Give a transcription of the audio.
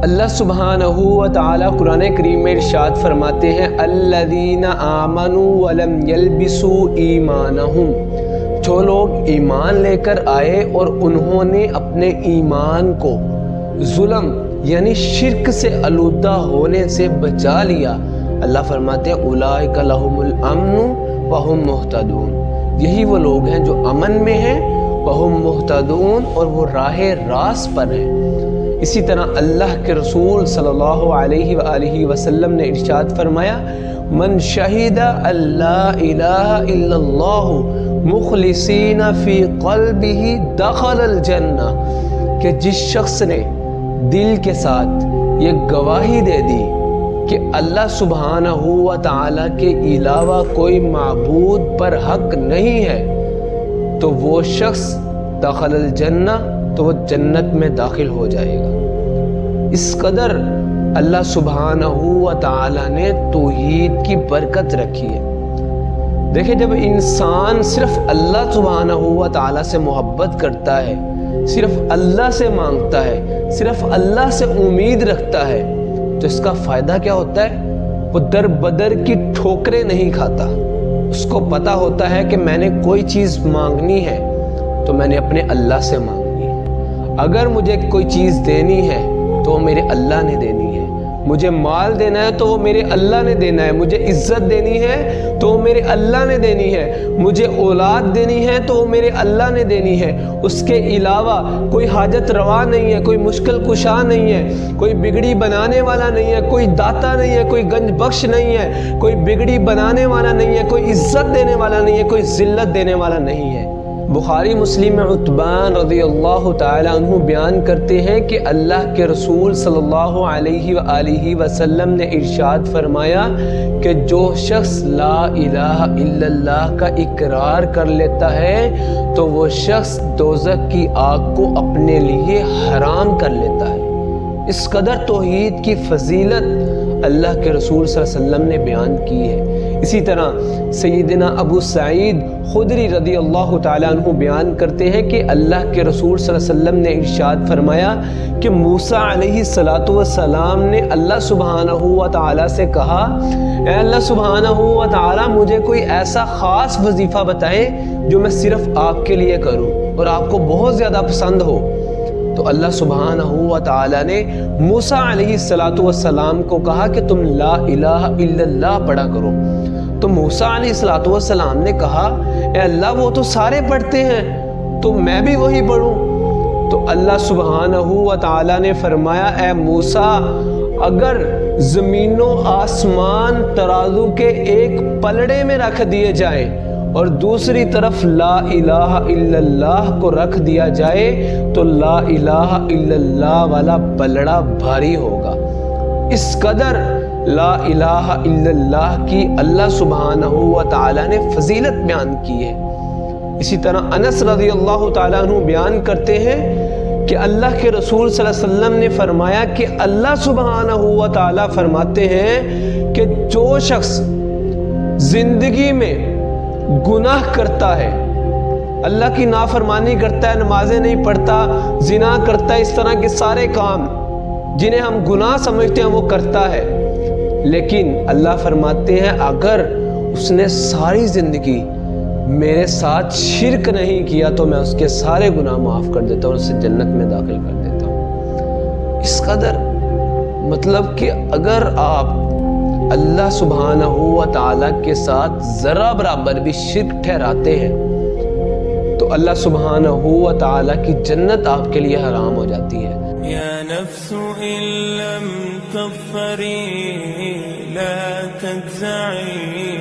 اللہ سبحانہ و تعالی قرآن کریم میں ارشاد فرماتے ہیں الذین آمنوا ولم یلبسوا ایمانہم، جو لوگ ایمان لے کر آئے اور انہوں نے اپنے ایمان کو ظلم یعنی شرک سے آلودہ ہونے سے بچا لیا، اللہ فرماتے ہیں اولئک لہم الامن وہم مہتدون، یہی وہ لوگ ہیں جو امن میں ہیں، وہم مہتدون اور وہ راہ راست پر ہیں۔ اسی طرح اللہ کے رسول صلی اللہ علیہ وآلہ وسلم نے ارشاد فرمایا من شہد اللہ الہ الا اللہ مخلصین فی قلبہ دخل الجنہ، کہ جس شخص نے دل کے ساتھ یہ گواہی دے دی کہ اللہ سبحانہ و تعالی کے علاوہ کوئی معبود پر حق نہیں ہے، تو وہ شخص دخل الجنہ، تو وہ جنت میں داخل ہو جائے گا۔ اس قدر اللہ سبحانہ و تعالی نے توحید کی برکت رکھی ہے۔ دیکھیں جب انسان صرف اللہ سبحانہ و تعالی سے محبت کرتا ہے، صرف اللہ سے مانگتا ہے، صرف اللہ سے امید رکھتا ہے، تو اس کا فائدہ کیا ہوتا ہے؟ وہ در بدر کی ٹھوکریں نہیں کھاتا۔ اس کو پتہ ہوتا ہے کہ میں نے کوئی چیز مانگنی ہے تو میں نے اپنے اللہ سے مانگنی ہے، اگر مجھے کوئی چیز دینی ہے تو وہ میرے اللہ نے دینی ہے، مجھے مال دینا ہے تو وہ میرے اللہ نے دینا ہے، مجھے عزت دینی ہے تو وہ میرے اللہ نے دینی ہے، مجھے اولاد دینی ہے تو وہ میرے اللہ نے دینی ہے۔ اس کے علاوہ کوئی حاجت روا نہیں ہے، کوئی مشکل کشا نہیں ہے، کوئی بگڑی بنانے والا نہیں ہے، کوئی داتا نہیں ہے، کوئی گنج بخش نہیں ہے، کوئی بگڑی بنانے والا نہیں ہے، کوئی عزت دینے والا نہیں ہے، کوئی ذلت دینے والا نہیں ہے۔ بخاری مسلم میں عتبان رضی اللہ تعالی عنہ بیان کرتے ہیں کہ اللہ کے رسول صلی اللہ علیہ وآلہ وسلم نے ارشاد فرمایا کہ جو شخص لا الہ الا اللہ کا اقرار کر لیتا ہے تو وہ شخص دوزخ کی آگ کو اپنے لیے حرام کر لیتا ہے۔ اس قدر توحید کی فضیلت اللہ کے رسول صلی اللہ علیہ وسلم نے بیان کی ہے۔ اسی طرح سیدنا ابو سعید خدری رضی اللہ تعالیٰ عنہ بیان کرتے ہیں کہ اللہ کے رسول صلی اللہ علیہ وسلم نے ارشاد فرمایا کہ موسیٰ علیہ السلام نے اللہ سبحانہ و تعالیٰ سے کہا اے اللہ سبحانہ و تعالیٰ مجھے کوئی ایسا خاص وظیفہ بتائیں جو میں صرف آپ کے لیے کروں اور آپ کو بہت زیادہ پسند ہو۔ تو اللہ سبحانہ و تعالیٰ نے موسیٰ علیہ السلام کو کہا کہ تم لا الہ الا اللہ پڑھا کرو۔ تو موسیٰ علیہ السلام نے کہا اے اللہ وہ تو سارے پڑھتے ہیں تو میں بھی وہی پڑھوں۔ تو اللہ سبحانہ و تعالیٰ نے فرمایا اے موسیٰ اگر زمین و آسمان ترازو کے ایک پلڑے میں رکھ دیے جائیں اور دوسری طرف لا الہ الا اللہ کو رکھ دیا جائے تو لا الہ الا اللہ والا پلڑا بھاری ہوگا۔ اس قدر لا الہ الا اللہ کی اللہ سبحانہ و تعالی نے فضیلت بیان کی ہے۔ اسی طرح انس رضی اللہ تعالیٰ عنہ بیان کرتے ہیں کہ اللہ کے رسول صلی اللہ علیہ وسلم نے فرمایا کہ اللہ سبحانہ و تعالی فرماتے ہیں کہ جو شخص زندگی میں گناہ کرتا ہے، اللہ کی نافرمانی کرتا ہے، نمازیں نہیں پڑھتا، زنا کرتا ہے، اس طرح کے سارے کام جنہیں ہم گناہ سمجھتے ہیں وہ کرتا ہے، لیکن اللہ فرماتے ہیں اگر اس نے ساری زندگی میرے ساتھ شرک نہیں کیا تو میں اس کے سارے گناہ معاف کر دیتا ہوں اور اسے جنت میں داخل کر دیتا ہوں۔ اس قدر مطلب کہ اگر آپ اللہ سبحانہ و تعالیٰ کے ساتھ ذرہ برابر بھی شرک ٹھہراتے ہیں تو اللہ سبحانہ و تعالیٰ کی جنت آپ کے لیے حرام ہو جاتی ہے۔ یا نفس ان لم تظفری لا تجزعی